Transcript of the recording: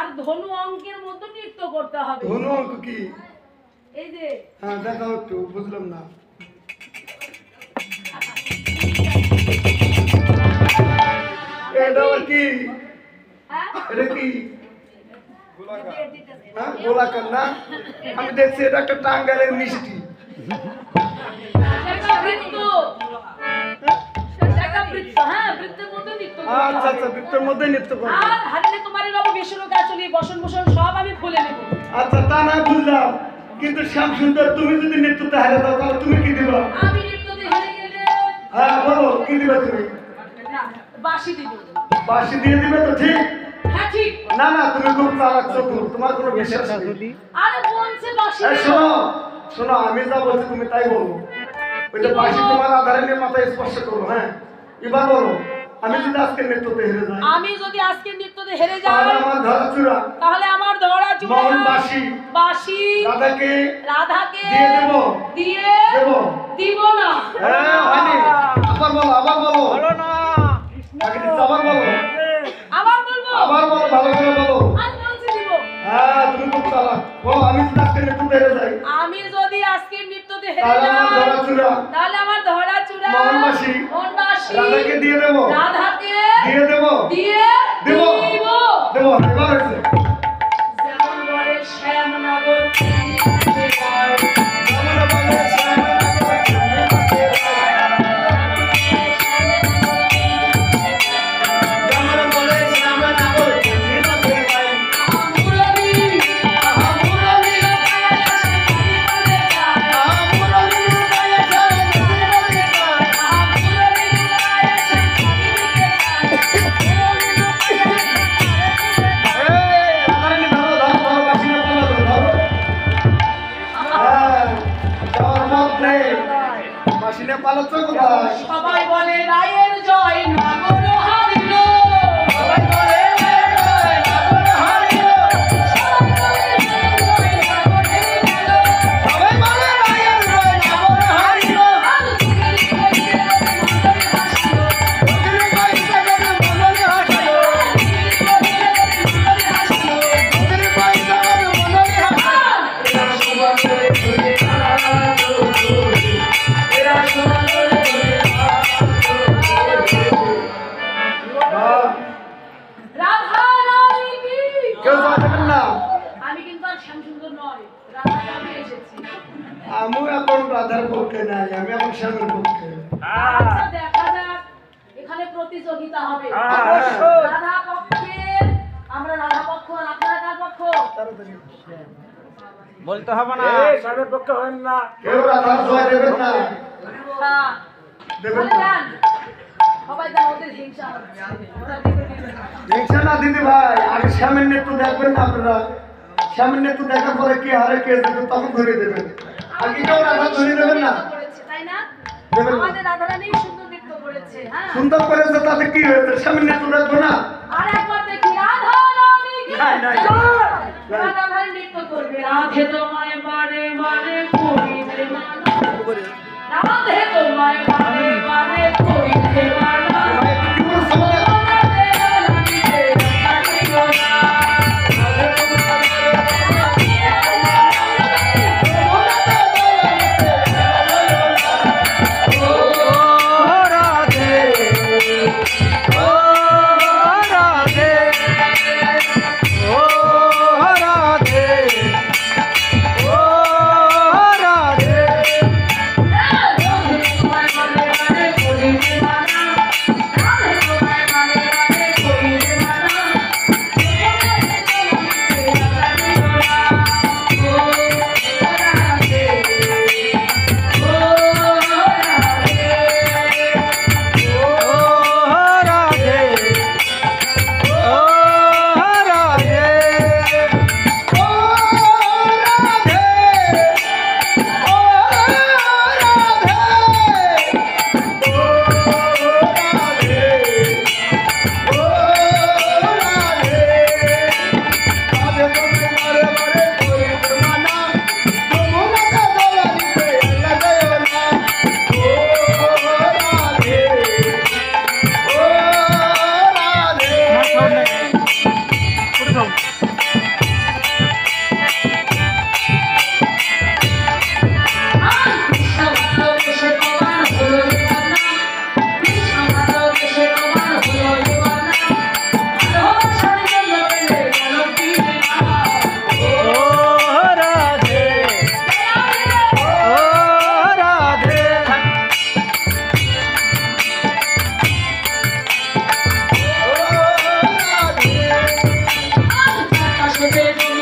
আর ধনু অঙ্কের মতো নৃত্য করতে হবে। ধনু অঙ্ক কি? এই যে হ্যাঁ দেখাও একটু, বুঝলাম না। এটা কি? হ্যাঁ এটা কি? হ্যাঁ গোলাকার না? আমি দেখছি এটা একটা টাঙ্গাইলের মিষ্টি। সেটা বৃত্ত, সেটা বৃত্ত, হ্যাঁ বৃত্তের মতো নৃত্য করতে হবে। আচ্ছা আচ্ছা, বৃত্তের মধ্যে নৃত্য করবে। আর হাতে তোমার রব বিষ্ণু কাচলি বসন বসন সব আমি খুলে নেব। আচ্ছা তা না বুঝলাম, কিন্তু শ্যাম সুন্দর তুমি যদি নৃত্যতে হারে দাও তাহলে তুমি কি দিবা? আমি নৃত্যতে হেরে গেলে হ্যাঁ বলো কি দিবা তুমি? না বাঁশি দিব। বাঁশি দিয়ে দিবে তো ঠিক? হ্যাঁ ঠিক। না না, তুমি খুব চালাক চতুর, তোমার কোনো বিশ্বাস নেই। আরে বলছে বাঁশি এই দিব। শোনো শোনো, আমি যা বলছি তুমি তাই বলো। ওই যে বাঁশি তোমার আধারে নিয়ে মাথায় স্পর্শ করো। হ্যাঁ এবার বলো, আমি যদি আজকে নৃত্যতে হেরে যাই, আমি যদি আজকে নৃত্যতে হেরে তাহলে যাই আমার ধরা চূড়া তাহলে আমার ধরা চুড়া মোহন বাঁশি বাঁশি রাধাকে রাধাকে দিয়ে দেব। দিয়ে দেব? দিব না। হ্যাঁ হয়নি, আবার বলো আবার বলো। বলো না, আগে দিচ্ছি, আবার বলো। আবার বলবো। আবার বলো, ভালো করে বলো। আমি বলছি দিব। হ্যাঁ তুমি খুব চালাক, বলো আমি যদি আজকে নৃত্যতে হেরে যাই আমি যদি আজকে নৃত্যতে হেরে তাহলে আমার যাই ধরা চূড়া তাহলে আমার ধরা চূড়া মোহন বাঁশি রাধাকে দিয়ে দেব। রাধাকে দিয়ে দেব। দিয়ে দেব। দিব। দেব, এবার হয়েছে। যেমন বলে শ্যামনগর আমরা বলে শ্যামনগর চন্দ্রমতে রায়। আমরা বলে শ্যামনগর চন্দ্রমতে রায়। মুরলী আহা মুরলী, আহা মুরলী গায়ে যায় চন্দ্রমতে রায়। এই, রাধারানী ধরো, ধরো, ধরো, বাঁশি নিয়ে পালা ধরো, ধরো। হ্যাঁ, যাওয়ার মত নেই। বাঁশি নিয়ে পালাচ্ছ কোথায়? সবাই বলে রায়ের জয় নগর হারিল। সবাই বলে রায়ের জয় নগর হারিল। সবাই বলে রায়ের জয় নগর হারিল। ওদের বাইশে গেলে মননে হাসিল। ওদের বাইশে গেলে মননে হাসিল। এরা সবাই ঘুরে ঘুরে এরা সবাই ঘুরে ঘুরে রাধা রানী কি? কেউ যা দেবেন না। আমি কিন্তু আর শ্যামসুন্দর নয়, রাধা রানী এসেছি। আমি এখন রাধার পক্ষে নাই, আমি এখন শ্যামের পক্ষে। আচ্ছা দেখা যাক, এখানে প্রতিযোগিতা হবে। অবশ্যই। রাধা পক্ষে আমরা রাধা পক্ষ আর আপনারা কার পক্ষ? বলতে হবে না সবের পক্ষে হন না কেউ রাধার জয় দেবেন না। হ্যাঁ দেবেন বলে না। দেন। সবাই দেন, ওদের হিংসা হচ্ছে। ওরা দিতে দিবে না। হিংসা না দিদি ভাই, আগে শ্যামের নেত্র দেখবেন না আপনারা। শ্যামের নেত্র দেখার পরে কে হারে কে জিতে তখন ধরে দেবেন। আগে কেউ রাধা ধরে দেবেন না। নৃত্য করেছে, তাই না? দেবেন না। আমাদের রাধা রানী সুন্দর নৃত্য করেছে। হ্যাঁ সুন্দর করেছে, তাতে কি হয়েছে? শ্যামের নেত্র দেখবো না? আর একবার দেখি রাধা রানী কি? নাই, নাই। রাধা রানী নৃত্য করবে। রাধে তোমায় মানে মানে করিবে মানা। রাধে তোমায় মানে মানে করিবে মানা। ভাই, একটু কি বলো শোনো না। বেশি